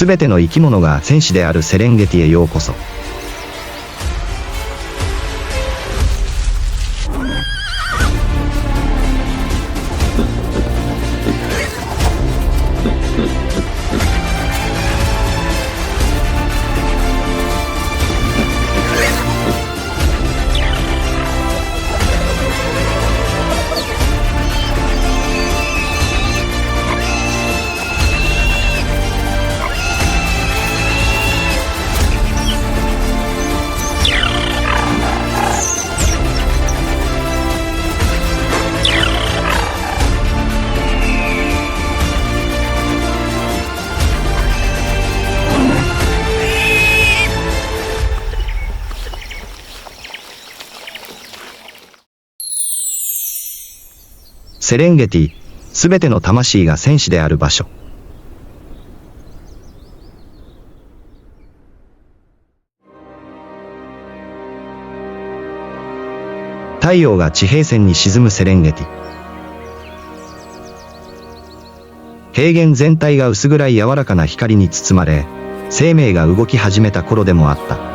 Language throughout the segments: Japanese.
すべての生き物が戦士であるセレンゲティへようこそ。セレンゲティ、すべての魂が戦士である場所。太陽が地平線に沈むセレンゲティ。平原全体が薄暗い柔らかな光に包まれ、生命が動き始めた頃でもあった。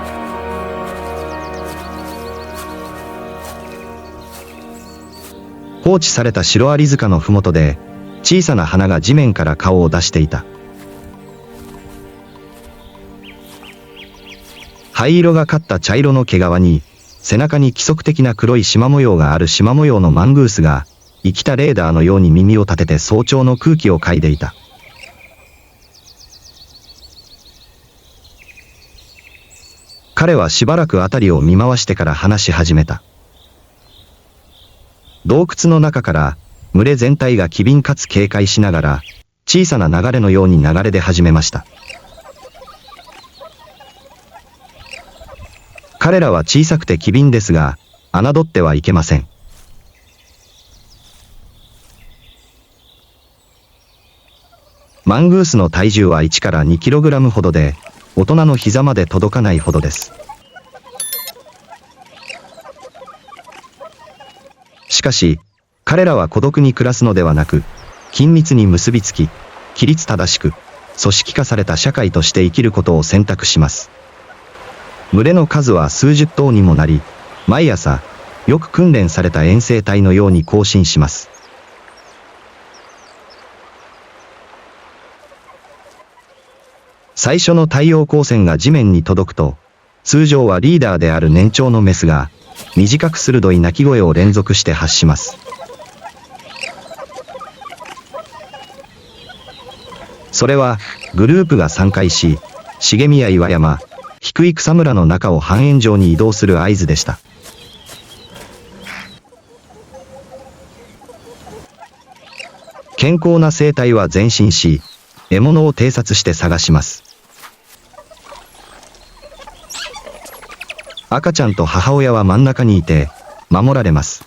放置されたシロアリ塚のふもとで、小さな花が地面から顔を出していた。灰色がかった茶色の毛皮に、背中に規則的な黒い縞模様がある縞模様のマングースが、生きたレーダーのように耳を立てて早朝の空気を嗅いでいた。彼はしばらくあたりを見回してから話し始めた。洞窟の中から群れ全体が機敏かつ警戒しながら小さな流れのように流れ出始めました。彼らは小さくて機敏ですが、侮ってはいけません。マングースの体重は1から2キログラムほどで、大人の膝まで届かないほどです。しかし、彼らは孤独に暮らすのではなく、緊密に結びつき、規律正しく、組織化された社会として生きることを選択します。群れの数は数十頭にもなり、毎朝、よく訓練された遠征隊のように行進します。最初の太陽光線が地面に届くと、通常はリーダーである年長のメスが、短く鋭い鳴き声を連続して発します。それは、グループが散開し、茂みや岩山、低い草むらの中を半円状に移動する合図でした。健康な生体は前進し、獲物を偵察して探します。赤ちゃんと母親は真ん中にいて、守られます。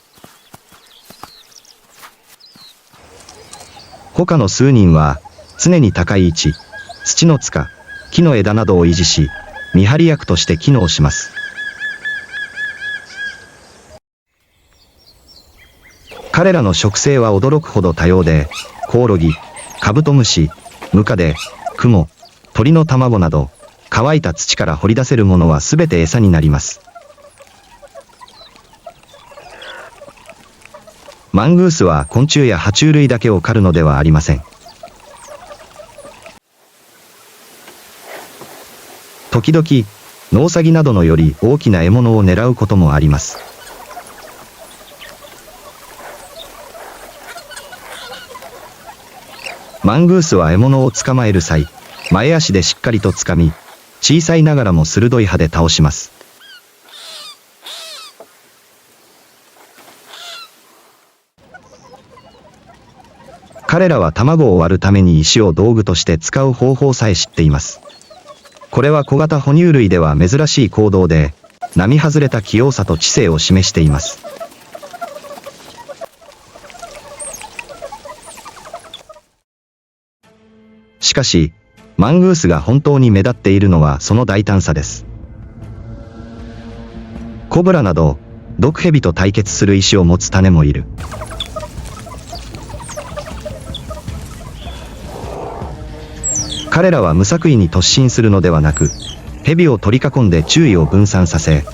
他の数人は、常に高い位置、土の塚、木の枝などを維持し、見張り役として機能します。彼らの食性は驚くほど多様で、コオロギ、カブトムシ、ムカデ、クモ、鳥の卵など、乾いた土から掘り出せるものはすべて餌になります。マングースは昆虫や爬虫類だけを狩るのではありません。時々、ノウサギなどのより大きな獲物を狙うこともあります。マングースは獲物を捕まえる際、前足でしっかりと掴み、小さいながらも鋭い歯で倒します。彼らは卵を割るために石を道具として使う方法さえ知っています。これは小型哺乳類では珍しい行動で、並外れた器用さと知性を示しています。しかし、マングースが本当に目立っているのはその大胆さです。コブラなど、毒蛇と対決する意志を持つ種もいる。彼らは無作為に突進するのではなく、蛇を取り囲んで注意を分散させ、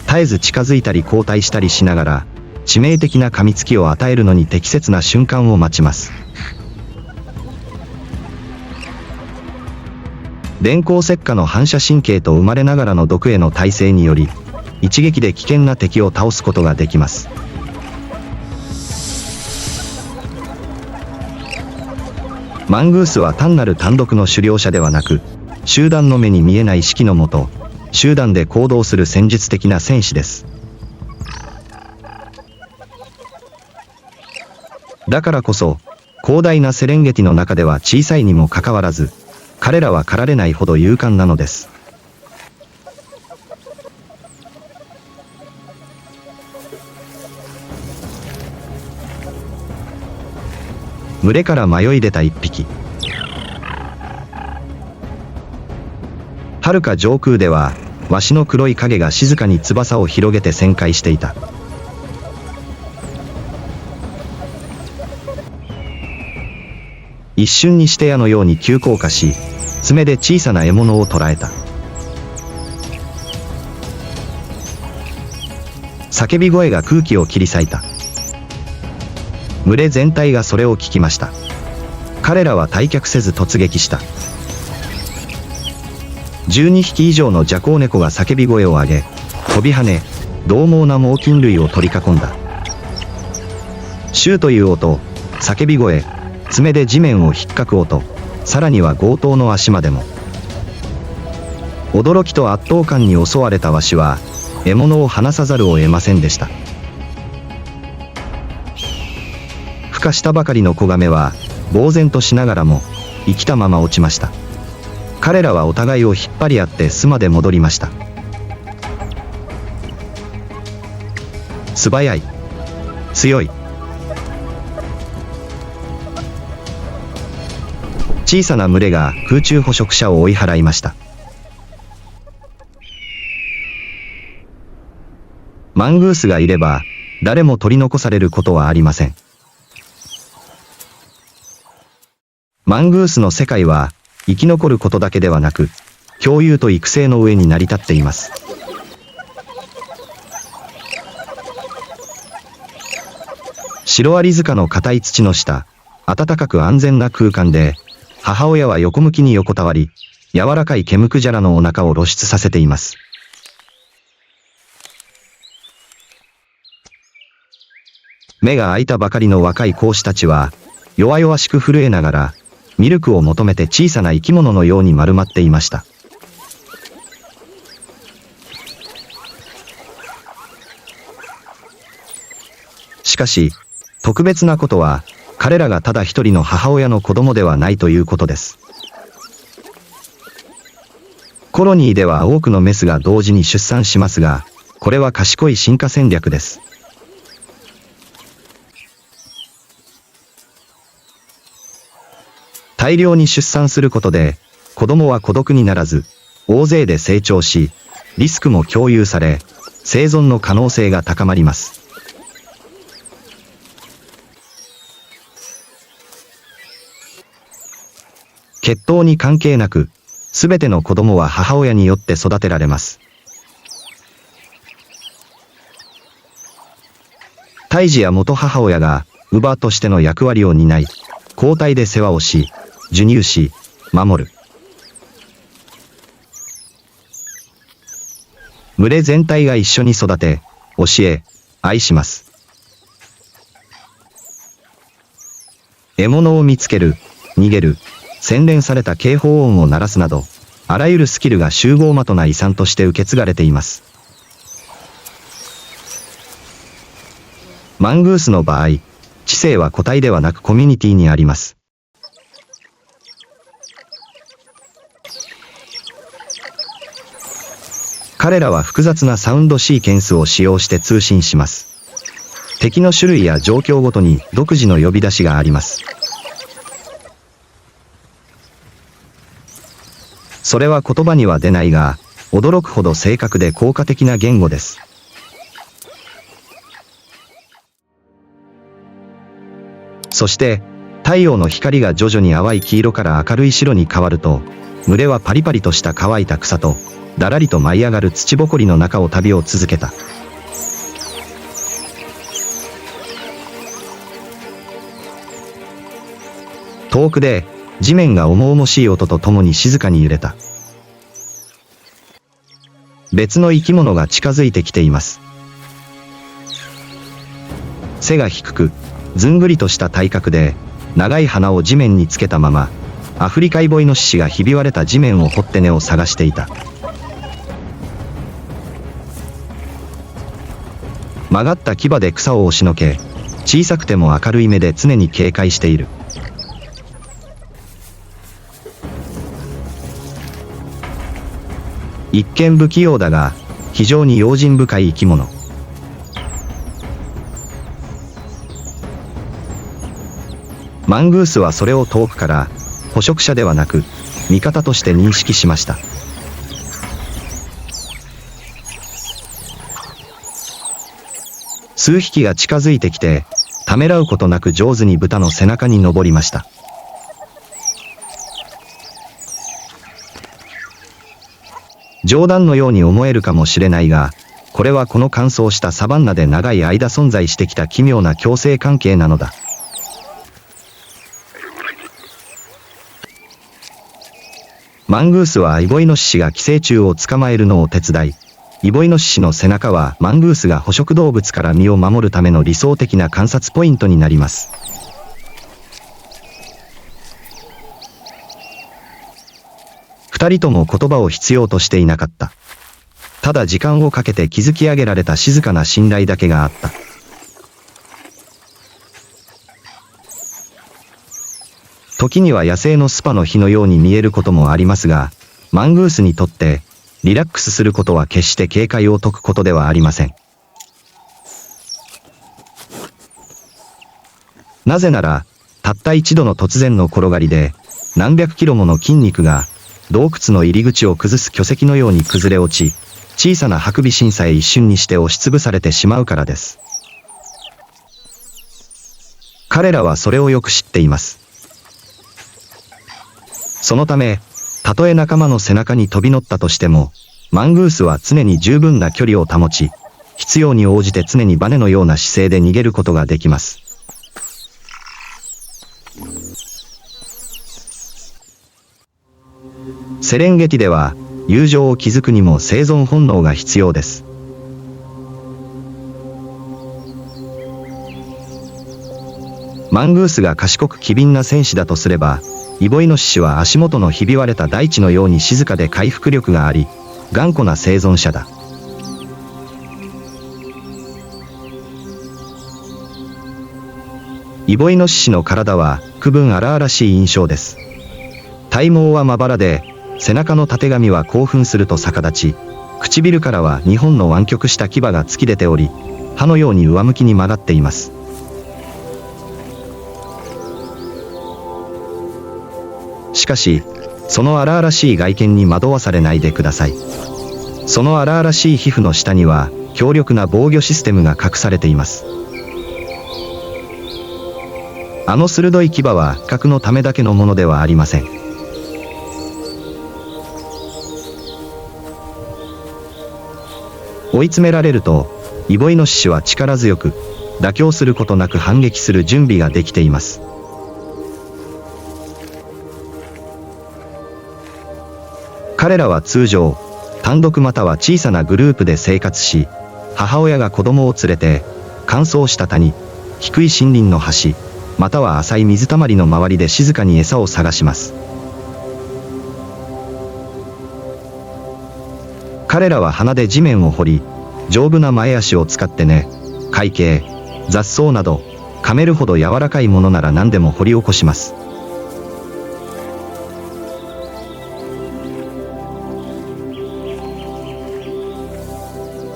絶えず近づいたり後退したりしながら、致命的な噛みつきを与えるのに適切な瞬間を待ちます。電光石火の反射神経と生まれながらの毒への耐性により、一撃で危険な敵を倒すことができます。マングースは単なる単独の狩猟者ではなく、集団の目に見えない指揮のもと、集団で行動する戦術的な戦士です。だからこそ、広大なセレンゲティの中では小さいにもかかわらず、彼らは狩られないほど勇敢なのです。群れから迷い出た一匹。遥か上空では、ワシの黒い影が静かに翼を広げて旋回していた。一瞬にして矢のように急降下し、爪で小さな獲物を捕らえた。叫び声が空気を切り裂いた。群れ全体がそれを聞きました。彼らは退却せず突撃した。12匹以上のジャコウネコが叫び声を上げ、飛び跳ね、獰猛な猛禽類を取り囲んだ。シューという音、叫び声、爪で地面をひっかく音、さらには強盗の足までも。驚きと圧倒感に襲われたワシは、獲物を離さざるを得ませんでした。孵化したばかりの子亀は、呆然としながらも、生きたまま落ちました。彼らはお互いを引っ張り合って巣まで戻りました。素早い。強い。小さな群れが空中捕食者を追い払いました。マングースがいれば、誰も取り残されることはありません。マングースの世界は、生き残ることだけではなく、共有と育成の上に成り立っています。シロアリ塚の硬い土の下、暖かく安全な空間で、母親は横向きに横たわり、柔らかいケムクジャラのお腹を露出させています。目が開いたばかりの若い子牛たちは、弱々しく震えながら、ミルクを求めて小さな生き物のように丸まっていました。しかし、特別なことは、彼らがただ一人の母親の子供ではないということです。コロニーでは多くのメスが同時に出産しますが、これは賢い進化戦略です。大量に出産することで、子供は孤独にならず、大勢で成長し、リスクも共有され、生存の可能性が高まります。血統に関係なく、すべての子供は母親によって育てられます。胎児や元母親が、乳母としての役割を担い、交代で世話をし、授乳し、守る。群れ全体が一緒に育て、教え、愛します。獲物を見つける、逃げる、洗練された警報音を鳴らすなど、あらゆるスキルが集合的な遺産として受け継がれています。マングースの場合、知性は個体ではなくコミュニティにあります。彼らは複雑なサウンドシーケンスを使用して通信します。敵の種類や状況ごとに独自の呼び出しがあります。それは言葉には出ないが、驚くほど正確で効果的な言語です。そして、太陽の光が徐々に淡い黄色から明るい白に変わると、群れはパリパリとした乾いた草と、だらりと舞い上がる土ぼこりの中を旅を続けた。遠くで、地面が重々しい音とともに静かに揺れた。別の生き物が近づいてきています。背が低く、ずんぐりとした体格で、長い鼻を地面につけたまま、アフリカイボイノシシがひび割れた地面を掘って根を探していた。曲がった牙で草を押しのけ、小さくても明るい目で常に警戒している。一見不器用だが、非常に用心深い生き物。マングースはそれを遠くから、捕食者ではなく、味方として認識しました。数匹が近づいてきて、ためらうことなく上手に豚の背中に登りました。冗談のように思えるかもしれないが、これはこの乾燥したサバンナで長い間存在してきた奇妙な共生関係なのだ。マングースはイボイノシシが寄生虫を捕まえるのを手伝い、イボイノシシの背中はマングースが捕食動物から身を守るための理想的な観察ポイントになります。二人とも言葉を必要としていなかった。ただ時間をかけて築き上げられた静かな信頼だけがあった。時には野生のスパの火のように見えることもありますが、マングースにとって、リラックスすることは決して警戒を解くことではありません。なぜなら、たった一度の突然の転がりで、何百キロもの筋肉が、洞窟の入り口を崩す巨石のように崩れ落ち、小さなハクビシンさえ一瞬にして押しつぶされてしまうからです。彼らはそれをよく知っています。そのため、たとえ仲間の背中に飛び乗ったとしても、マングースは常に十分な距離を保ち、必要に応じて常にバネのような姿勢で逃げることができます。セレンゲティでは、友情を築くにも生存本能が必要です。マングースが賢く機敏な戦士だとすれば、イボイノシシは足元のひび割れた大地のように静かで回復力があり、頑固な生存者だ。イボイノシシの体は区分荒々しい印象です。体毛はまばらで、背中のたてがみは興奮すると逆立ち、唇からは2本の湾曲した牙が突き出ており、歯のように上向きに曲がっています。しかし、その荒々しい外見に惑わされないでください。その荒々しい皮膚の下には、強力な防御システムが隠されています。あの鋭い牙は威嚇のためだけのものではありません。追い詰められると、イボイノシシは力強く、妥協することなく反撃する準備ができています。彼らは通常、単独または小さなグループで生活し、母親が子供を連れて、乾燥した谷、低い森林の端、または浅い水たまりの周りで静かに餌を探します。彼らは鼻で地面を掘り、丈夫な前足を使ってね、海茎、雑草など、噛めるほど柔らかいものなら何でも掘り起こします。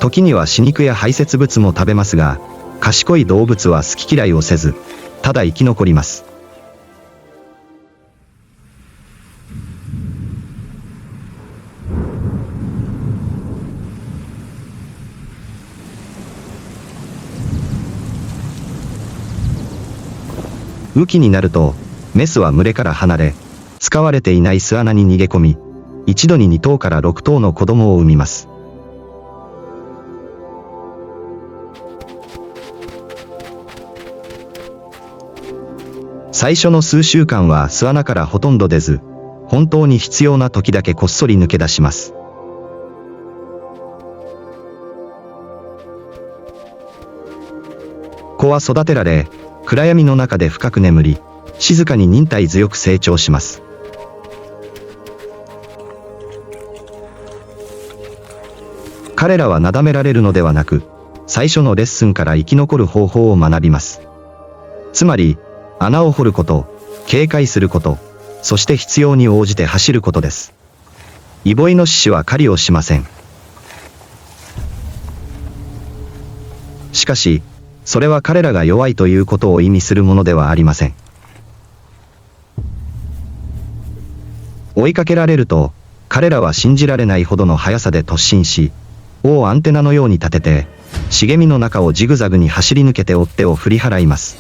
時には死肉や排泄物も食べますが、賢い動物は好き嫌いをせず、ただ生き残ります。雨季になると、メスは群れから離れ、使われていない巣穴に逃げ込み、一度に2頭から6頭の子供を産みます。最初の数週間は巣穴からほとんど出ず、本当に必要な時だけこっそり抜け出します。子は育てられ、暗闇の中で深く眠り、静かに忍耐強く成長します。彼らはなだめられるのではなく、最初のレッスンから生き残る方法を学びます。つまり、穴を掘ること、警戒すること、そして必要に応じて走ることです。イボイノシシは狩りをしません。しかし、それは彼らが弱いということを意味するものではありません。追いかけられると、彼らは信じられないほどの速さで突進し、尾をアンテナのように立てて、茂みの中をジグザグに走り抜けて追っ手を振り払います。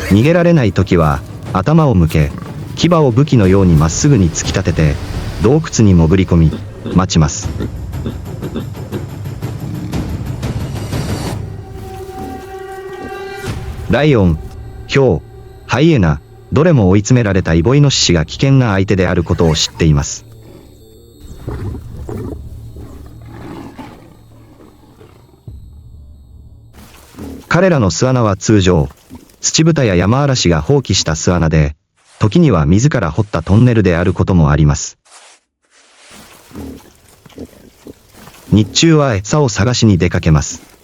逃げられないときは、頭を向け、牙を武器のようにまっすぐに突き立てて、洞窟に潜り込み、待ちます。ライオン、ヒョウ、ハイエナ、どれも追い詰められたイボイノシシが危険な相手であることを知っています。彼らの巣穴は通常、土豚やヤマアラシが放棄した巣穴で、時には自ら掘ったトンネルであることもあります。日中は餌を探しに出かけます。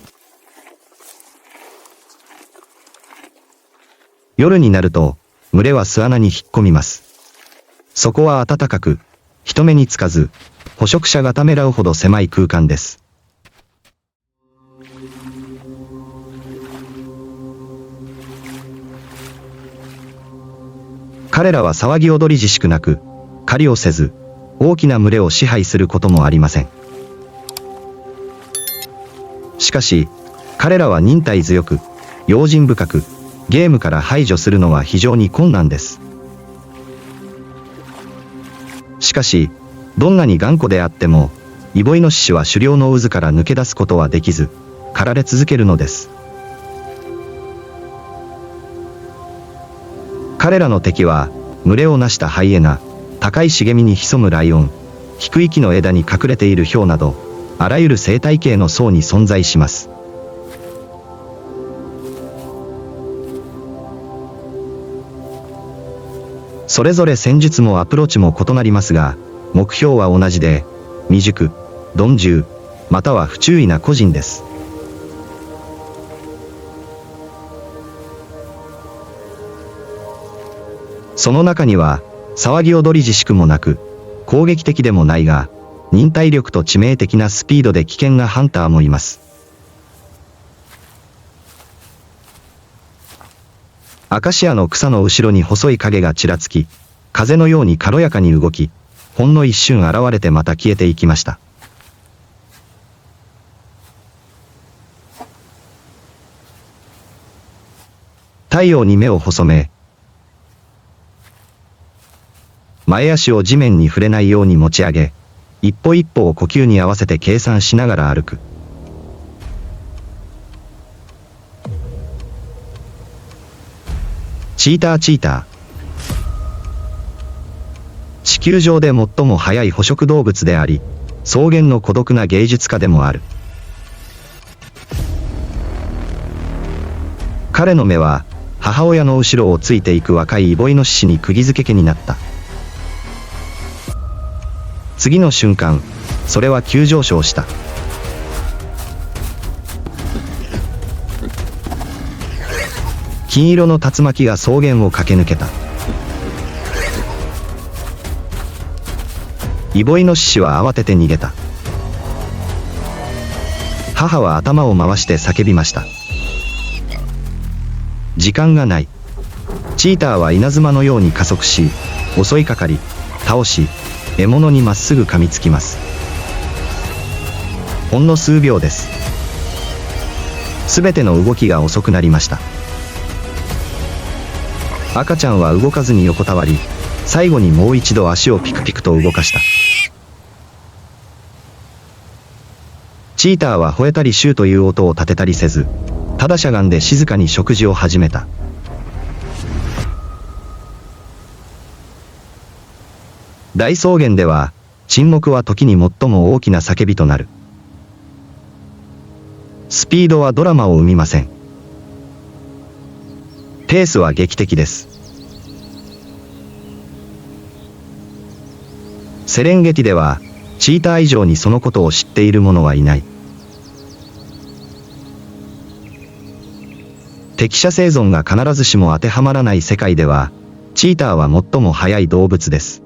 夜になると、群れは巣穴に引っ込みます。そこは暖かく、人目につかず、捕食者がためらうほど狭い空間です。彼らは騒ぎ踊り自粛なく、狩りをせず、大きな群れを支配することもありません。しかし、彼らは忍耐強く、用心深く、ゲームから排除するのは非常に困難です。しかし、どんなに頑固であっても、イボイノシシは狩猟の渦から抜け出すことはできず、狩られ続けるのです。彼らの敵は、群れをなしたハイエナ、高い茂みに潜むライオン、低い木の枝に隠れているヒョウなど、あらゆる生態系の層に存在します。それぞれ戦術もアプローチも異なりますが、目標は同じで、未熟、鈍重、または不注意な個人です。その中には、騒ぎ踊り自粛もなく、攻撃的でもないが、忍耐力と致命的なスピードで危険なハンターもいます。アカシアの草の後ろに細い影がちらつき、風のように軽やかに動き、ほんの一瞬現れてまた消えていきました。太陽に目を細め、前足を地面に触れないように持ち上げ、一歩一歩を呼吸に合わせて計算しながら歩く。チーターチーター。地球上で最も速い捕食動物であり、草原の孤独な芸術家でもある。彼の目は、母親の後ろをついていく若いイボイノシシに釘付け毛になった。次の瞬間、それは急上昇した。金色の竜巻が草原を駆け抜けた。イボイノシシは慌てて逃げた。母は頭を回して叫びました。時間がない。チーターは稲妻のように加速し、襲いかかり、倒し、獲物にまっすぐ噛みつきます。ほんの数秒です。すべての動きが遅くなりました。赤ちゃんは動かずに横たわり、最後にもう一度足をピクピクと動かした。チーターは吠えたりシューという音を立てたりせず、ただしゃがんで静かに食事を始めた。大草原では、沈黙は時に最も大きな叫びとなる。スピードはドラマを生みません。ペースは劇的です。セレンゲティでは、チーター以上にそのことを知っている者はいない。適者生存が必ずしも当てはまらない世界では、チーターは最も速い動物です。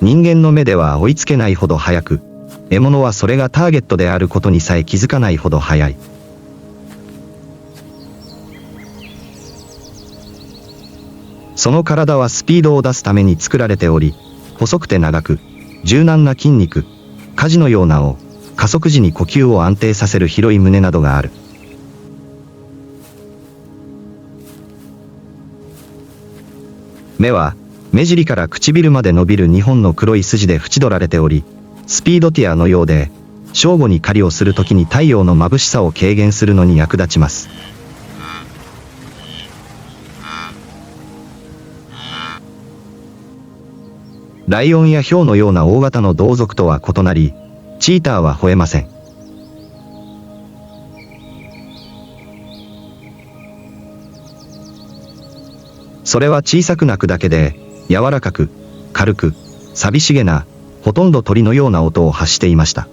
人間の目では追いつけないほど速く、獲物はそれがターゲットであることにさえ気づかないほど速い。その体はスピードを出すために作られており、細くて長く、柔軟な筋肉、舵のような尾、加速時に呼吸を安定させる広い胸などがある。目は、目尻から唇まで伸びる2本の黒い筋で縁取られており、スピードティアのようで、正午に狩りをするときに太陽の眩しさを軽減するのに役立ちます。ライオンやヒョウのような大型の同族とは異なり、チーターは吠えません。それは小さく鳴くだけで、柔らかく、軽く、寂しげな、ほとんど鳥のような音を発していました。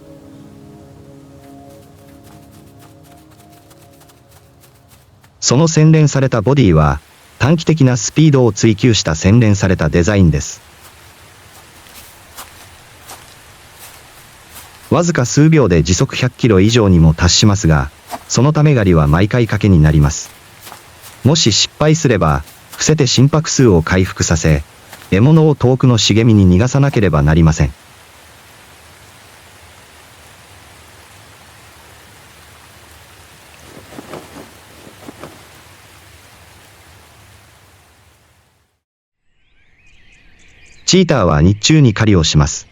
その洗練されたボディは、短期的なスピードを追求した洗練されたデザインです。わずか数秒で時速100キロ以上にも達しますが、そのため狩りは毎回賭けになります。もし失敗すれば、伏せて心拍数を回復させ、獲物を遠くの茂みに逃がさなければなりません。チーターは日中に狩りをします。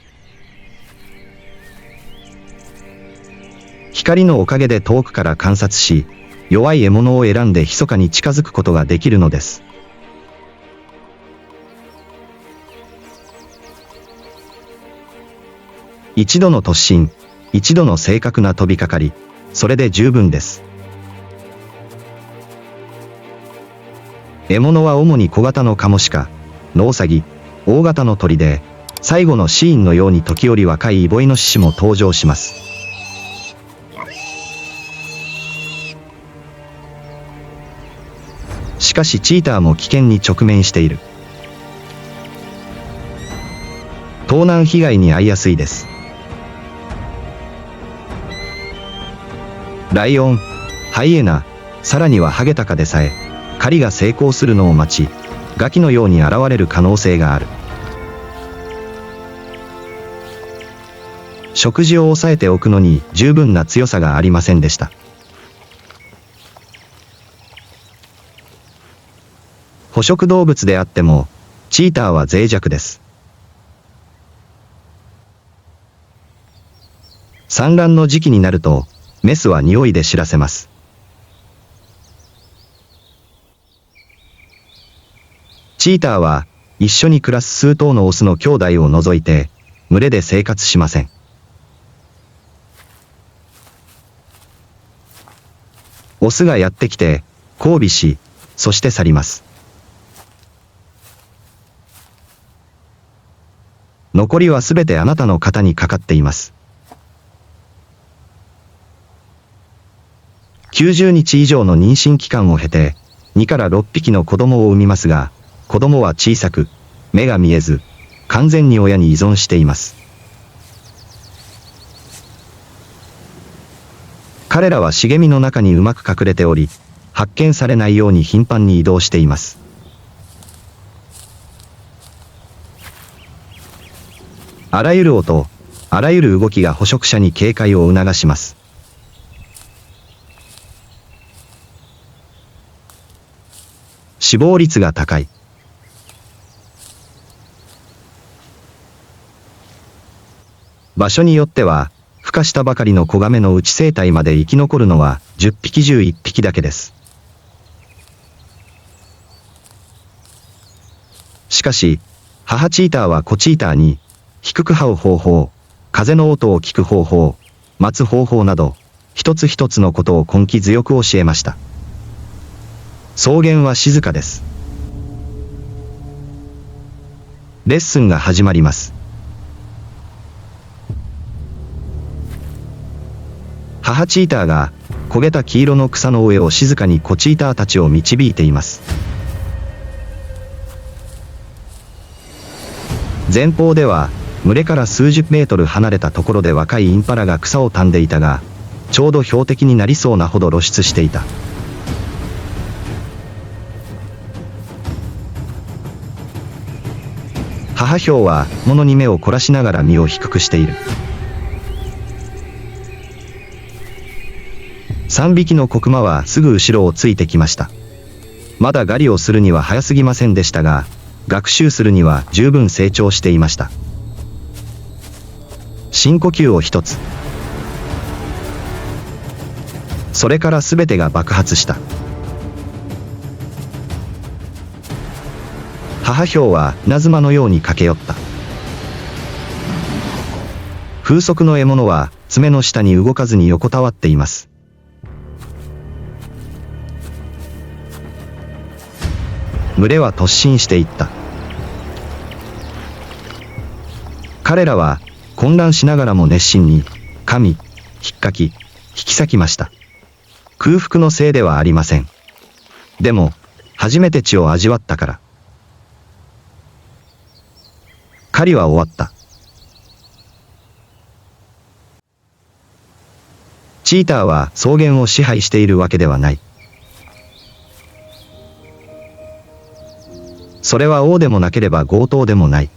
光のおかげで遠くから観察し、弱い獲物を選んで密かに近づくことができるのです。一度の突進、一度の正確な飛びかかり、それで十分です。獲物は主に小型のカモシカ、ノウサギ、大型の鳥で、最後のシーンのように時折若いイボイノシシも登場します。しかしチーターも危険に直面している。盗難被害に遭いやすいです。ライオン、ハイエナ、さらにはハゲタカでさえ、狩りが成功するのを待ち、ガキのように現れる可能性がある。食事を抑えておくのに十分な強さがありませんでした。捕食動物であっても、チーターは脆弱です。産卵の時期になると、メスは匂いで知らせます。チーターは、一緒に暮らす数頭のオスの兄弟を除いて、群れで生活しません。オスがやってきて、交尾し、そして去ります。残りはすべてあなたの肩にかかっています。90日以上の妊娠期間を経て、2から6匹の子供を産みますが、子供は小さく、目が見えず、完全に親に依存しています。彼らは茂みの中にうまく隠れており、発見されないように頻繁に移動しています。あらゆる音、あらゆる動きが捕食者に警戒を促します。死亡率が高い。場所によっては、孵化したばかりの子亀の内生体まで生き残るのは10匹中1匹だけです。しかし、母チーターは子チーターに、低く這う方法、風の音を聞く方法、待つ方法など、一つ一つのことを根気強く教えました。草原は静かです。レッスンが始まります。母チーターが焦げた黄色の草の上を静かに子チーターたちを導いています。前方では群れから数十メートル離れたところで若いインパラが草を噛んでいたが、ちょうど標的になりそうなほど露出していた。母ヒョウは物に目を凝らしながら身を低くしている。3匹の子熊はすぐ後ろをついてきました。まだ狩りをするには早すぎませんでしたが、学習するには十分成長していました。深呼吸を一つ。それから全てが爆発した。母ヒョウは稲妻のように駆け寄った。風速の獲物は爪の下に動かずに横たわっています。群れは突進していった。彼らは混乱しながらも熱心に噛み、引っかき、引き裂きました。空腹のせいではありません。でも、初めて血を味わったから。狩りは終わった。チーターは草原を支配しているわけではない。それは王でもなければ強盗でもない。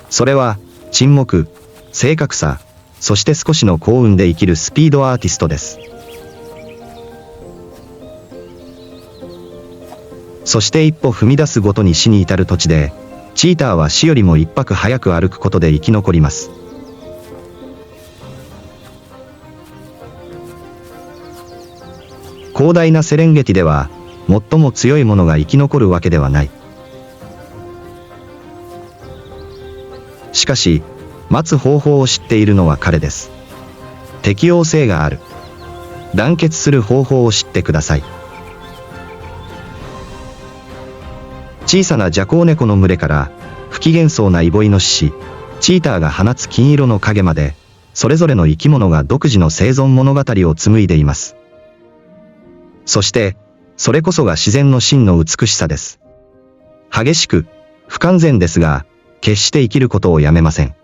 それは沈黙、正確さ、そして少しの幸運で生きるスピードアーティストです。そして一歩踏み出すごとに死に至る土地で、チーターは死よりも一拍早く歩くことで生き残ります。広大なセレンゲティでは、最も強い者が生き残るわけではない。しかし、待つ方法を知っているのは彼です。適応性がある。団結する方法を知ってください。小さなジャコウネコの群れから、不機嫌そうなイボイノシシ、チーターが放つ金色の影まで、それぞれの生き物が独自の生存物語を紡いでいます。そして、それこそが自然の真の美しさです。激しく、不完全ですが、決して生きることをやめません。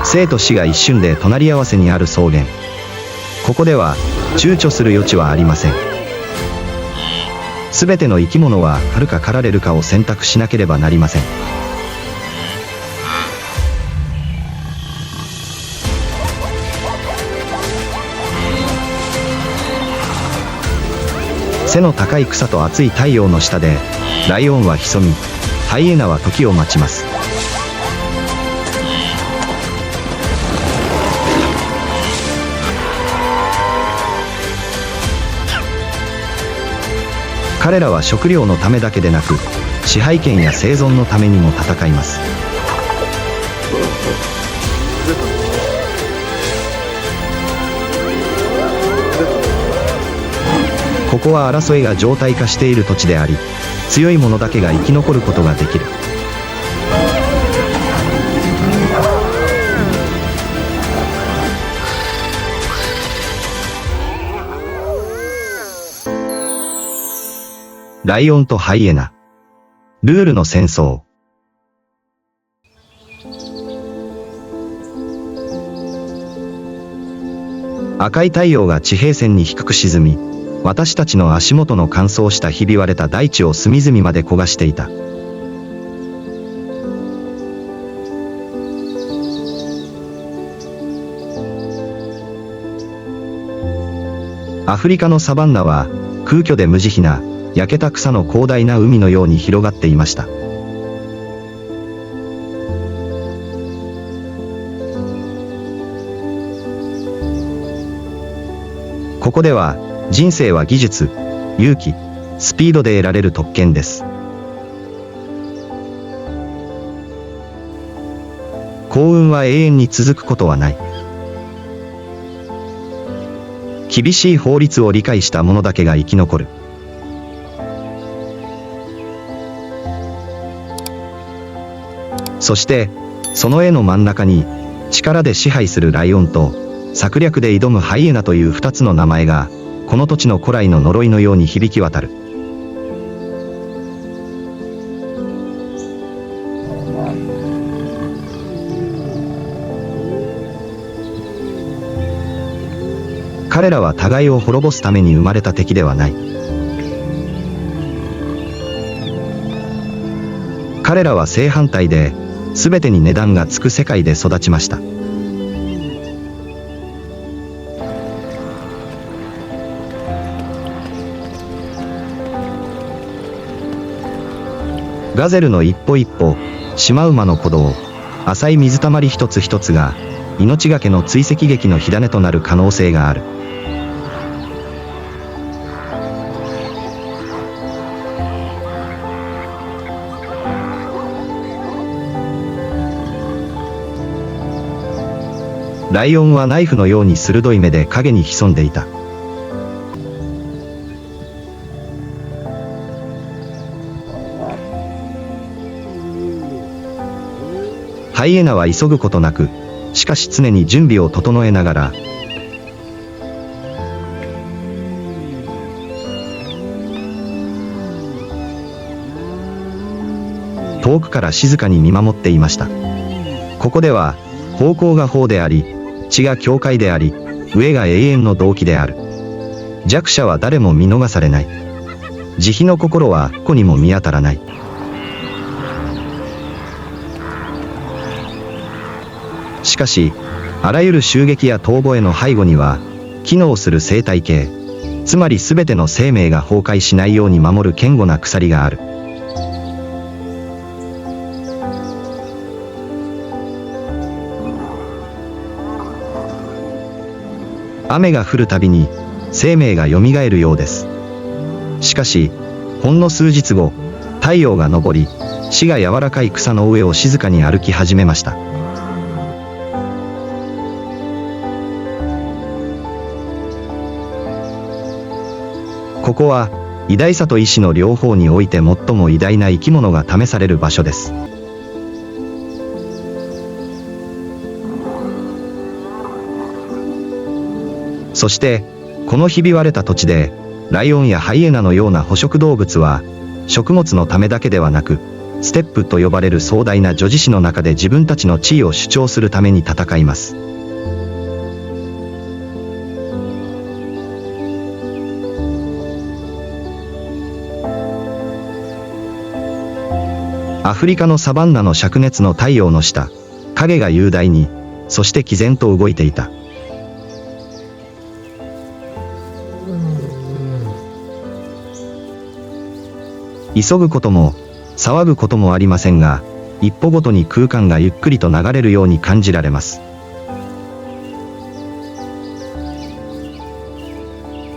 生と死が一瞬で隣り合わせにある草原。ここでは、躊躇する余地はありません。すべての生き物は狩るか狩られるかを選択しなければなりません。背の高い草と熱い太陽の下で、ライオンは潜み、ハイエナは時を待ちます。彼らは食料のためだけでなく、支配権や生存のためにも戦います。ここは争いが常態化している土地であり、強い者だけが生き残ることができる。ライオンとハイエナ。ルールの戦争。赤い太陽が地平線に低く沈み、私たちの足元の乾燥したひび割れた大地を隅々まで焦がしていた。アフリカのサバンナは空虚で無慈悲な焼けた草の広大な海のように広がっていました。ここでは人生は技術、勇気、スピードで得られる特権です。幸運は永遠に続くことはない。厳しい法律を理解した者だけが生き残る。そして、その絵の真ん中に、力で支配するライオンと、策略で挑むハイエナという二つの名前が、この土地の古来の呪いのように響き渡る。彼らは互いを滅ぼすために生まれた敵ではない。彼らは正反対で、全てに値段がつく世界で育ちました。ガゼルの一歩一歩、シマウマの鼓動、浅い水たまり一つ一つが、命がけの追跡劇の火種となる可能性がある。ライオンはナイフのように鋭い目で影に潜んでいた。ハイエナは急ぐことなく、しかし常に準備を整えながら、遠くから静かに見守っていました。ここでは、方向が法であり、地が境界であり、上が永遠の動機である。弱者は誰も見逃されない。慈悲の心はどこにも見当たらない。しかし、あらゆる襲撃や逃亡への背後には、機能する生態系、つまり全ての生命が崩壊しないように守る堅固な鎖がある。雨が降るたびに、生命が蘇るようです。しかし、ほんの数日後、太陽が昇り、死が柔らかい草の上を静かに歩き始めました。ここは、偉大さと意志の両方において最も偉大な生き物が試される場所です。そして、このひび割れた土地で、ライオンやハイエナのような捕食動物は、食物のためだけではなく、ステップと呼ばれる壮大な叙事詩の中で自分たちの地位を主張するために戦います。アフリカのサバンナの灼熱の太陽の下、影が雄大に、そして毅然と動いていた。急ぐことも、騒ぐこともありませんが、一歩ごとに空間がゆっくりと流れるように感じられます。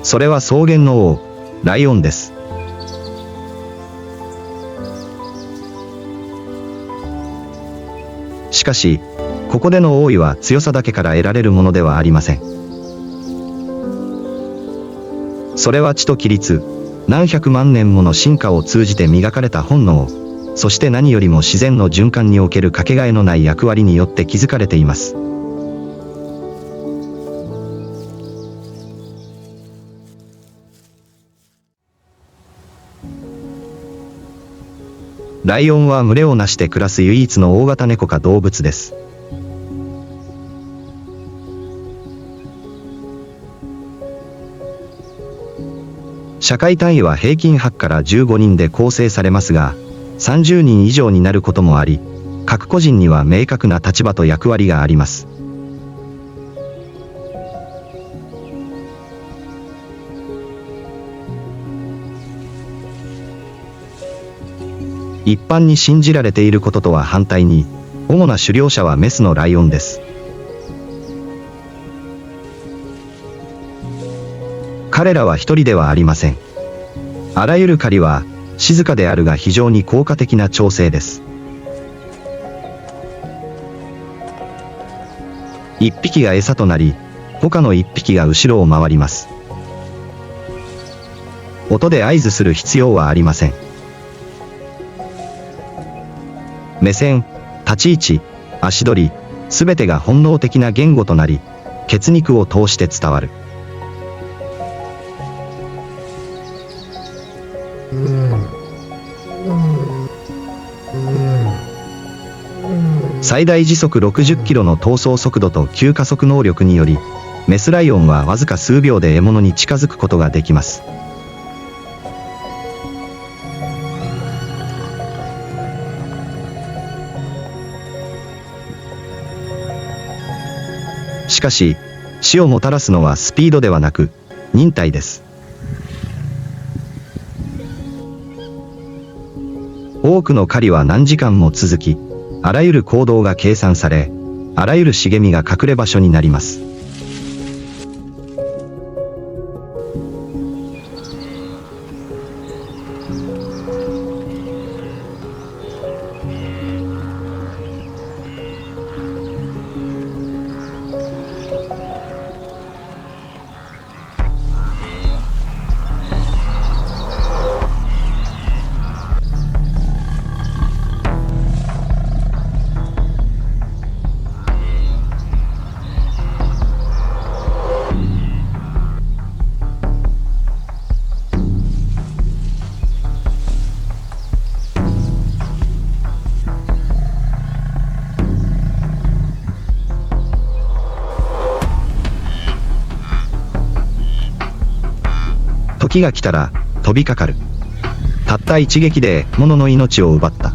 それは草原の王、ライオンです。しかし、ここでの王位は強さだけから得られるものではありません。それは血と規律、何百万年もの進化を通じて磨かれた本能、そして何よりも自然の循環におけるかけがえのない役割によって築かれています。ライオンは群れをなして暮らす唯一の大型猫科動物です。社会単位は平均8から15人で構成されますが、30人以上になることもあり、各個人には明確な立場と役割があります。一般に信じられていることとは反対に、主な狩猟者はメスのライオンです。彼らは一人ではありません。あらゆる狩りは、静かであるが非常に効果的な調整です。一匹が餌となり、他の一匹が後ろを回ります。音で合図する必要はありません。目線、立ち位置、足取り、すべてが本能的な言語となり、血肉を通して伝わる。最大時速60キロの逃走速度と急加速能力により、メスライオンはわずか数秒で獲物に近づくことができます。しかし、死をもたらすのはスピードではなく、忍耐です。多くの狩りは何時間も続き、あらゆる行動が計算され、あらゆる茂みが隠れ場所になります。時が来たら飛びかかる。たった一撃で物の命を奪った。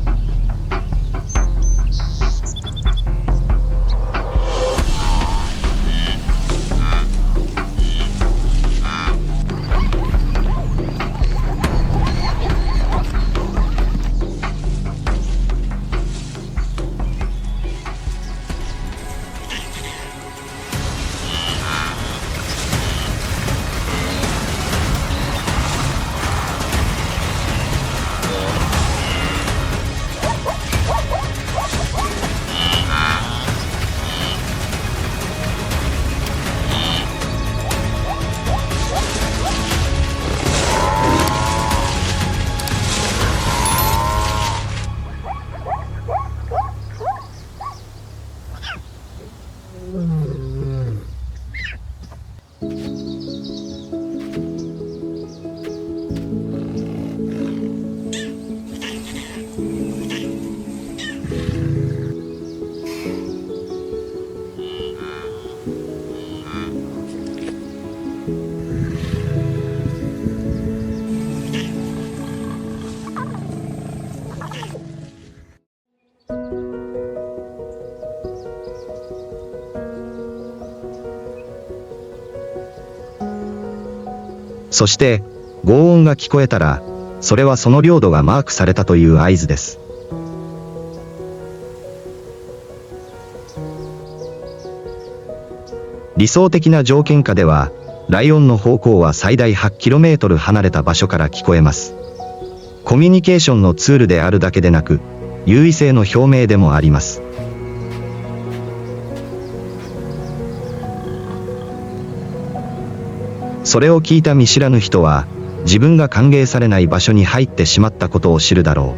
そして、轟音が聞こえたら、それはその領土がマークされたという合図です。理想的な条件下では、ライオンの方向は最大 8km 離れた場所から聞こえます。コミュニケーションのツールであるだけでなく、優位性の表明でもあります。それを聞いた見知らぬ人は、自分が歓迎されない場所に入ってしまったことを知るだろ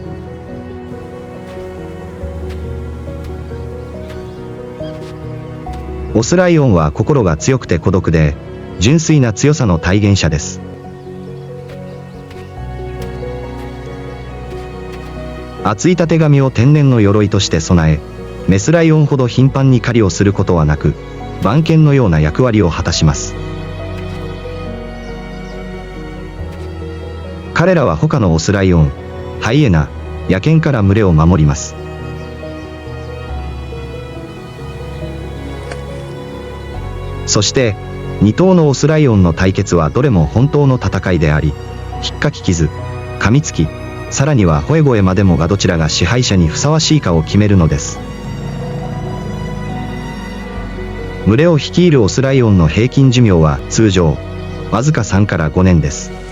う。オスライオンは心が強くて孤独で、純粋な強さの体現者です。厚いたてがみを天然の鎧として備え、メスライオンほど頻繁に狩りをすることはなく、番犬のような役割を果たします。彼らは他のオスライオン、ハイエナ、野犬から群れを守ります。そして、2頭のオスライオンの対決はどれも本当の戦いであり、引っかき傷、噛みつき、さらには吠え声までもがどちらが支配者にふさわしいかを決めるのです。群れを率いるオスライオンの平均寿命は通常、わずか3から5年です。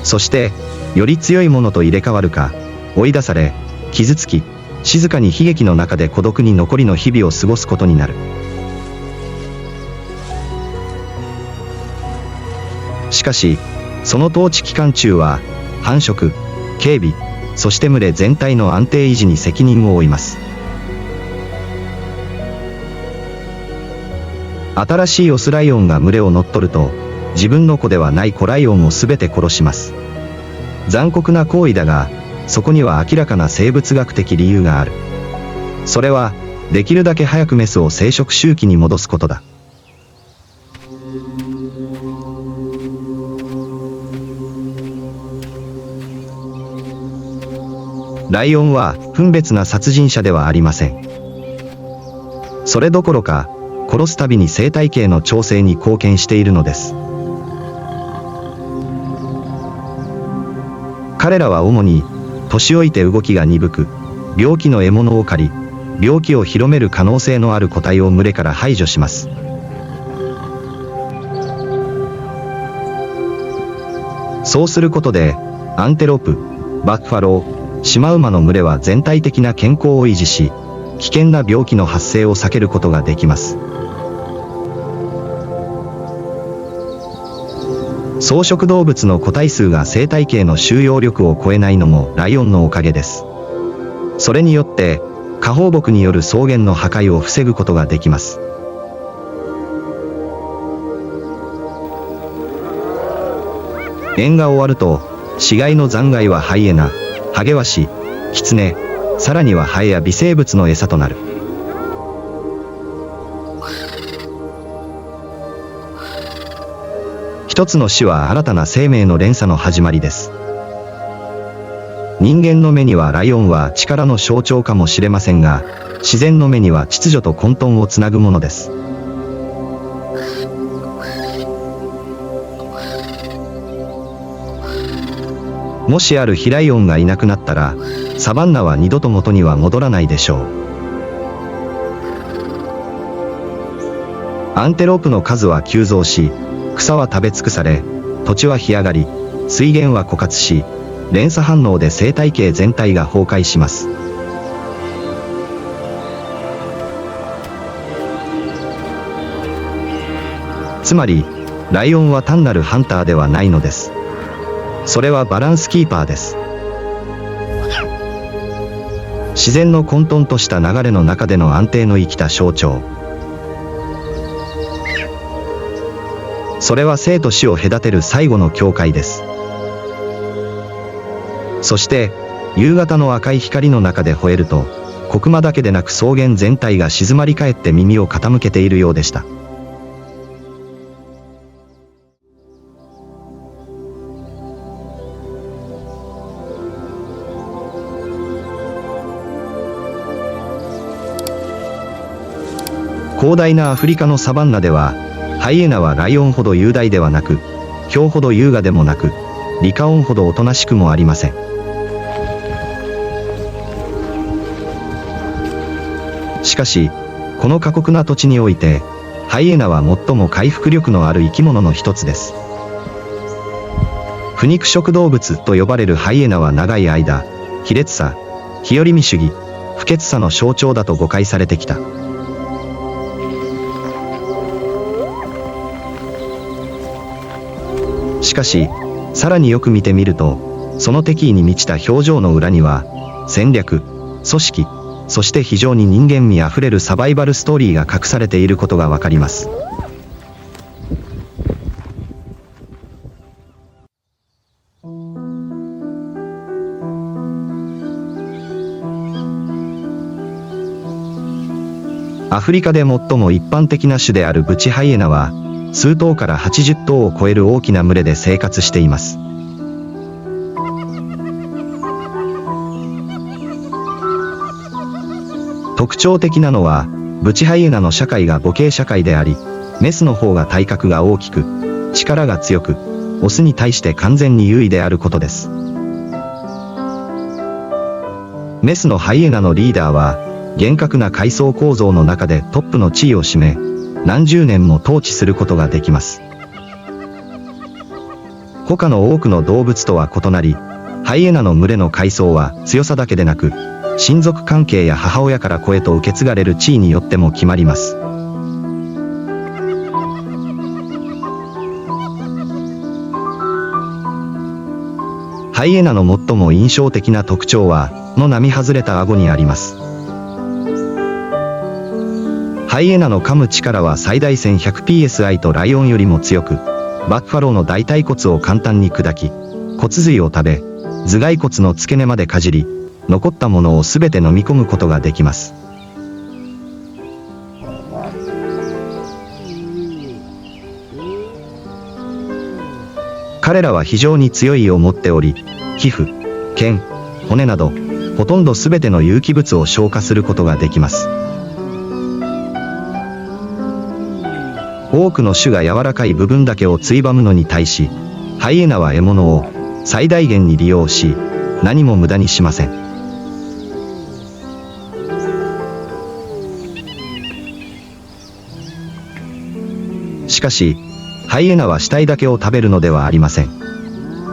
そして、より強いものと入れ替わるか、追い出され、傷つき、静かに悲劇の中で孤独に残りの日々を過ごすことになる。しかし、その統治期間中は、繁殖、警備、そして群れ全体の安定維持に責任を負います。新しいオスライオンが群れを乗っ取ると、自分の子ではない子ライオンをすべて殺します。残酷な行為だが、そこには明らかな生物学的理由がある。それは、できるだけ早くメスを生殖周期に戻すことだ。ライオンは分別な殺人者ではありません。それどころか、殺すたびに生態系の調整に貢献しているのです。彼らは主に、年老いて動きが鈍く、病気の獲物を狩り、病気を広める可能性のある個体を群れから排除します。そうすることで、アンテロープ、バッファロー、シマウマの群れは全体的な健康を維持し、危険な病気の発生を避けることができます。草食動物の個体数が生態系の収容力を超えないのもライオンのおかげです。それによって、過放牧による草原の破壊を防ぐことができます。演が終わると、死骸の残骸はハイエナ、ハゲワシ、キツネ、さらにはハエや微生物の餌となる。一つの死は新たな生命の連鎖の始まりです。人間の目にはライオンは力の象徴かもしれませんが、自然の目には秩序と混沌をつなぐものです。もしある日ライオンがいなくなったら、サバンナは二度と元には戻らないでしょう。アンテロープの数は急増し、草は食べ尽くされ、土地は干上がり、水源は枯渇し、連鎖反応で生態系全体が崩壊します。つまり、ライオンは単なるハンターではないのです。それはバランスキーパーです。自然の混沌とした流れの中での安定の生きた象徴。それは生と死を隔てる最後の境界です。そして、夕方の赤い光の中で吠えると、子熊だけでなく草原全体が静まり返って耳を傾けているようでした。広大なアフリカのサバンナでは、ハイエナはライオンほど雄大ではなく、ヒョウほど優雅でもなく、リカオンほどおとなしくもありません。しかし、この過酷な土地において、ハイエナは最も回復力のある生き物の一つです。腐肉食動物と呼ばれるハイエナは長い間、卑劣さ、日和見主義、不潔さの象徴だと誤解されてきた。しかし、さらによく見てみると、その敵意に満ちた表情の裏には、戦略、組織、そして非常に人間味あふれるサバイバルストーリーが隠されていることがわかります。アフリカで最も一般的な種であるブチハイエナは、数頭から80頭を超える大きな群れで生活しています。特徴的なのは、ブチハイエナの社会が母系社会であり、メスの方が体格が大きく、力が強く、オスに対して完全に優位であることです。メスのハイエナのリーダーは、厳格な階層構造の中でトップの地位を占め、何十年も統治することができます。他の多くの動物とは異なり、ハイエナの群れの階層は強さだけでなく、親族関係や母親から子へと受け継がれる地位によっても決まります。ハイエナの最も印象的な特徴は、の並外れた顎にあります。ハイエナの噛む力は最大 1100psi とライオンよりも強く、バッファローの大腿骨を簡単に砕き、骨髄を食べ、頭蓋骨の付け根までかじり、残ったものをすべて飲み込むことができます。彼らは非常に強い胃を持っており、皮膚、腱、骨など、ほとんどすべての有機物を消化することができます。多くの種が柔らかい部分だけをついばむのに対し、ハイエナは獲物を最大限に利用し、何も無駄にしません。しかし、ハイエナは死体だけを食べるのではありません。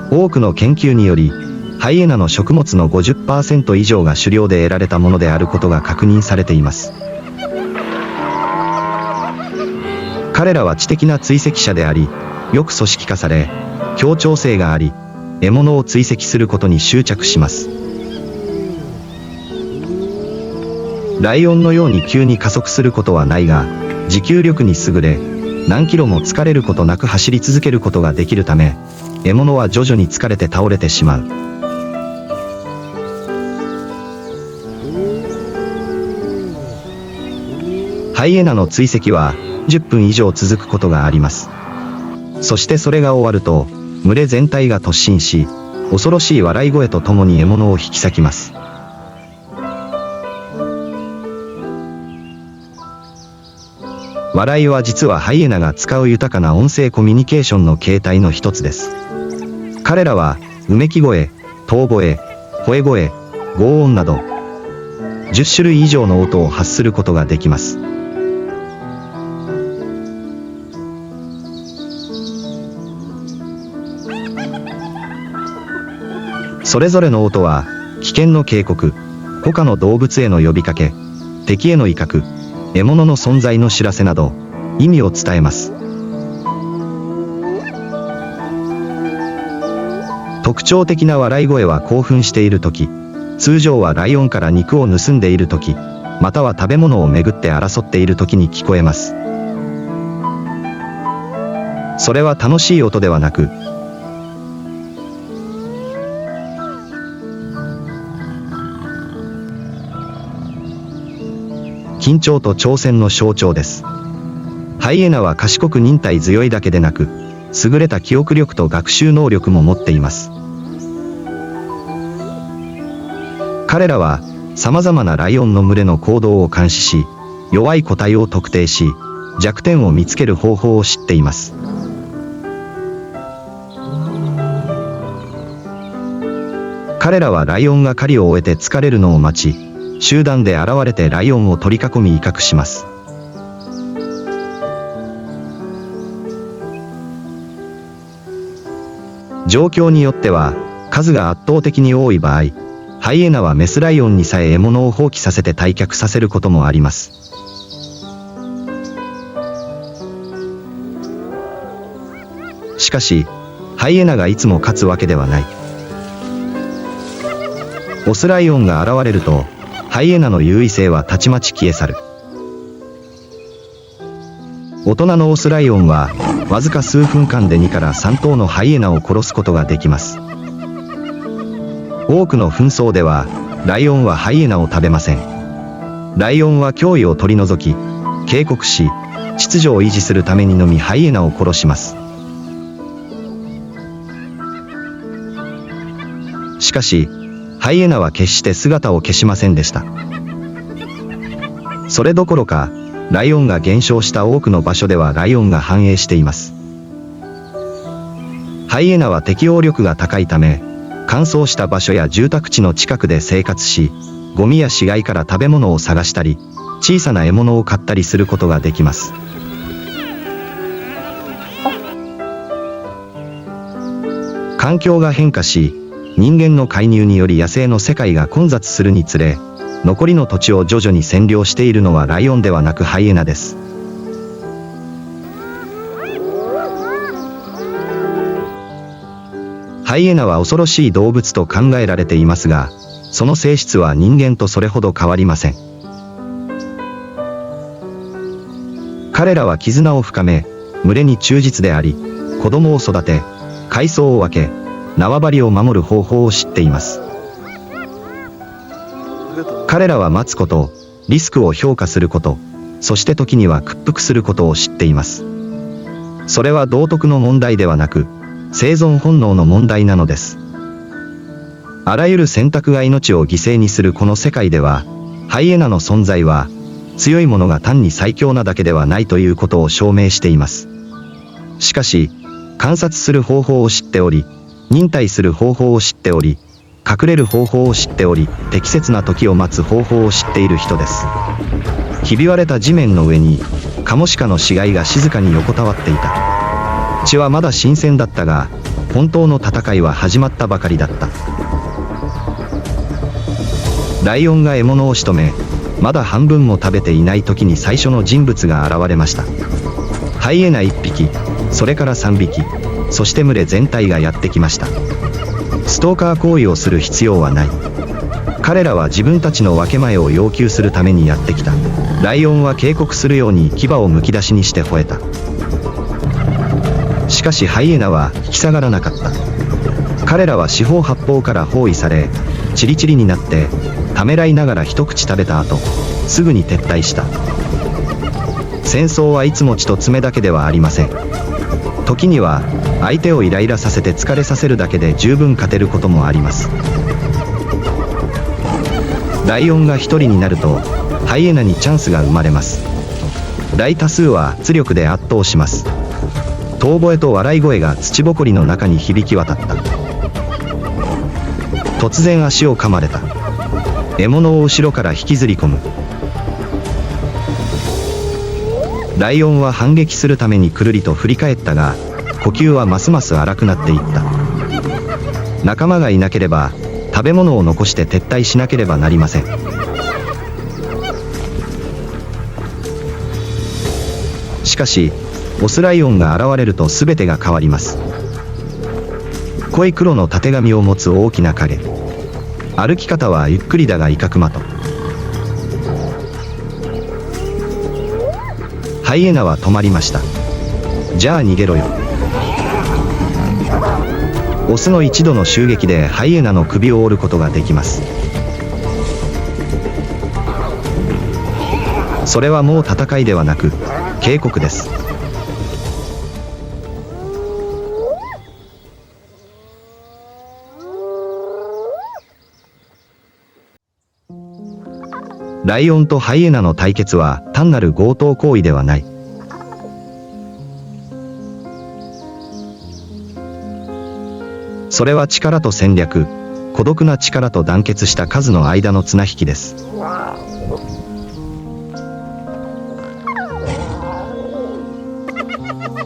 多くの研究により、ハイエナの食物の 50% 以上が狩猟で得られたものであることが確認されています。彼らは知的な追跡者であり、よく組織化され、協調性があり、獲物を追跡することに執着します。ライオンのように急に加速することはないが、持久力に優れ、何キロも疲れることなく走り続けることができるため、獲物は徐々に疲れて倒れてしまう。ハイエナの追跡は10分以上続くことがあります。そしてそれが終わると、群れ全体が突進し、恐ろしい笑い声とともに獲物を引き裂きます。笑いは実はハイエナが使う豊かな音声コミュニケーションの形態の一つです。彼らは、うめき声、遠吠え、吠え声、轟音など、10種類以上の音を発することができます。それぞれの音は、危険の警告、他の動物への呼びかけ、敵への威嚇、獲物の存在の知らせなど、意味を伝えます。特徴的な笑い声は興奮しているとき、通常はライオンから肉を盗んでいるとき、または食べ物をめぐって争っているときに聞こえます。それは楽しい音ではなく、緊張と挑戦の象徴です。ハイエナは賢く忍耐強いだけでなく、優れた記憶力と学習能力も持っています。彼らは、様々なライオンの群れの行動を監視し、弱い個体を特定し、弱点を見つける方法を知っています。彼らはライオンが狩りを終えて疲れるのを待ち、集団で現れてライオンを取り囲み威嚇します。状況によっては、数が圧倒的に多い場合、ハイエナはメスライオンにさえ獲物を放棄させて退却させることもあります。しかし、ハイエナがいつも勝つわけではない。オスライオンが現れると、ハイエナの優位性はたちまち消え去る。大人のオスライオンは、わずか数分間で2から3頭のハイエナを殺すことができます。多くの紛争では、ライオンはハイエナを食べません。ライオンは脅威を取り除き、警告し、秩序を維持するためにのみハイエナを殺します。しかし、ハイエナは決して姿を消しませんでした。それどころか、ライオンが減少した多くの場所ではライオンが繁栄しています。ハイエナは適応力が高いため、乾燥した場所や住宅地の近くで生活し、ゴミや死骸から食べ物を探したり、小さな獲物を狩ったりすることができます。環境が変化し、人間の介入により野生の世界が混雑するにつれ、残りの土地を徐々に占領しているのはライオンではなくハイエナです。ハイエナは恐ろしい動物と考えられていますが、その性質は人間とそれほど変わりません。彼らは絆を深め、群れに忠実であり、子供を育て、海藻を分け、縄張りを守る方法を知っています。彼らは待つこと、リスクを評価すること、そして時には屈服することを知っています。それは道徳の問題ではなく、生存本能の問題なのです。あらゆる選択が命を犠牲にするこの世界では、ハイエナの存在は、強い者が単に最強なだけではないということを証明しています。しかし、観察する方法を知っており、忍耐する方法を知っており、隠れる方法を知っており、適切な時を待つ方法を知っている人です。ひび割れた地面の上に、カモシカの死骸が静かに横たわっていた。血はまだ新鮮だったが、本当の戦いは始まったばかりだった。ライオンが獲物を仕留め、まだ半分も食べていない時に最初の人物が現れました。ハイエナ1匹、それから3匹、そして群れ全体がやってきました。ストーカー行為をする必要はない。彼らは自分たちの分け前を要求するためにやってきた。ライオンは警告するように牙をむき出しにして吠えた。しかしハイエナは引き下がらなかった。彼らは四方八方から包囲され、チリチリになって、ためらいながら一口食べた後、すぐに撤退した。戦争はいつも血と爪だけではありません。時には、相手をイライラさせて疲れさせるだけで十分勝てることもあります。ライオンが一人になると、ハイエナにチャンスが生まれます。大多数は圧力で圧倒します。遠吠えと笑い声が土ぼこりの中に響き渡った。突然足を噛まれた。獲物を後ろから引きずり込む。ライオンは反撃するためにくるりと振り返ったが、呼吸はますます荒くなっていった。仲間がいなければ、食べ物を残して撤退しなければなりません。しかし、オスライオンが現れると全てが変わります。濃い黒のたてがみを持つ大きな影。歩き方はゆっくりだが威嚇的。ハイエナは止まりました。じゃあ逃げろよ。オスの一度の襲撃でハイエナの首を折ることができます。それはもう戦いではなく、警告です。ライオンとハイエナの対決は単なる強盗行為ではない。それは力と戦略、孤独な力と団結した数の間の綱引きです。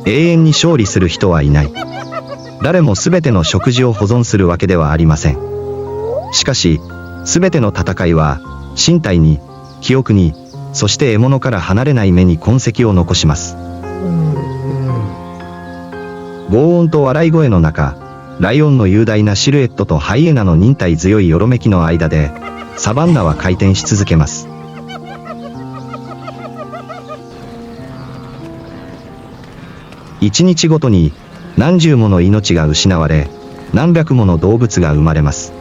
永遠に勝利する人はいない。誰も全ての食事を保存するわけではありません。しかし、全ての戦いは、身体に、記憶に、そして獲物から離れない目に痕跡を残します。轟音と笑い声の中、ライオンの雄大なシルエットとハイエナの忍耐強いよろめきの間で、サバンナは回転し続けます。一日ごとに何十もの命が失われ、何百もの動物が生まれます。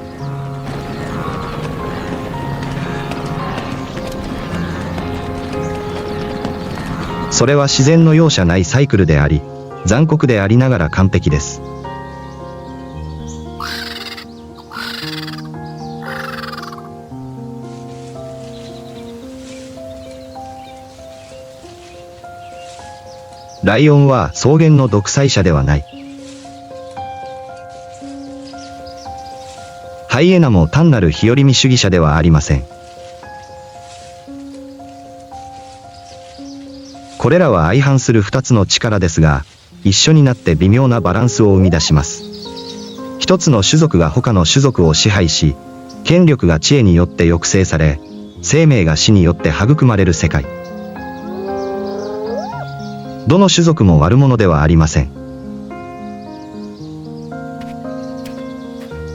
それは自然の容赦ないサイクルであり、残酷でありながら完璧です。ライオンは草原の独裁者ではない。ハイエナも単なる日和見主義者ではありません。これらは相反する2つの力ですが、一緒になって微妙なバランスを生み出します。一つの種族が他の種族を支配し、権力が知恵によって抑制され、生命が死によって育まれる世界。どの種族も悪者ではありません。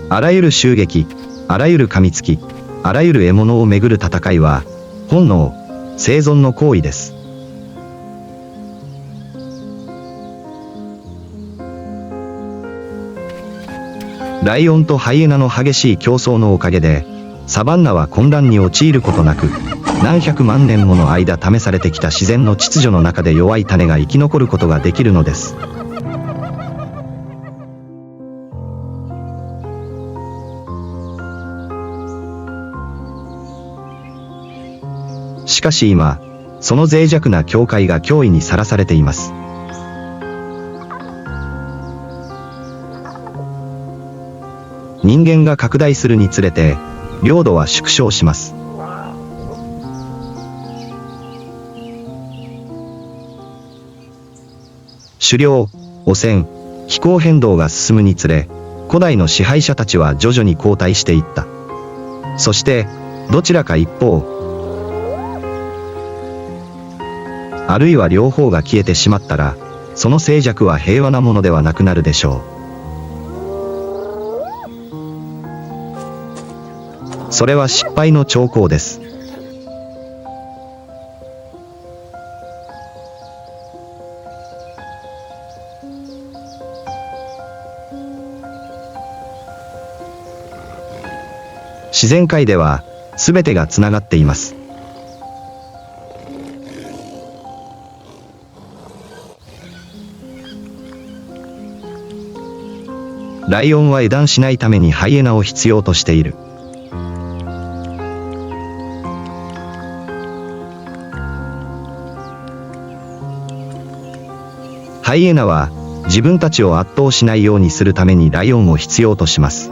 あらゆる襲撃、あらゆる噛みつき、あらゆる獲物をめぐる戦いは、本能、生存の行為です。ライオンとハイエナの激しい競争のおかげで、サバンナは混乱に陥ることなく、何百万年もの間試されてきた自然の秩序の中で弱い種が生き残ることができるのです。しかし今、その脆弱な境界が脅威にさらされています。人間が拡大するにつれて、領土は縮小します。狩猟、汚染、気候変動が進むにつれ、古代の支配者たちは徐々に後退していった。そして、どちらか一方、あるいは両方が消えてしまったら、その静寂は平和なものではなくなるでしょう。それは失敗の兆候です。自然界では、すべてがつながっています。ライオンは油断しないためにハイエナを必要としている。ハイエナは自分たちを圧倒しないようにするためにライオンを必要とします。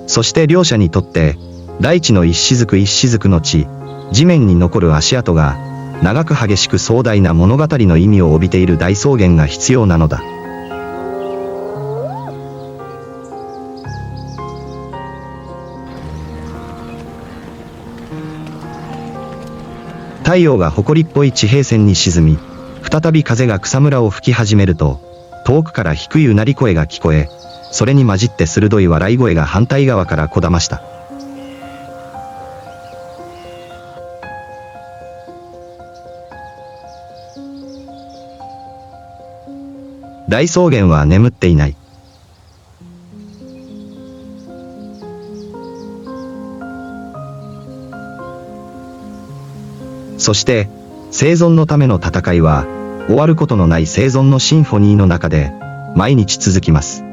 そして両者にとって大地の一雫一雫の地、地面に残る足跡が長く激しく壮大な物語の意味を帯びている大草原が必要なのだ。太陽が埃っぽい地平線に沈み、再び風が草むらを吹き始めると、遠くから低いうなり声が聞こえ、それに混じって鋭い笑い声が反対側からこだました。大草原は眠っていない。そして、生存のための戦いは、終わることのない生存のシンフォニーの中で、毎日続きます。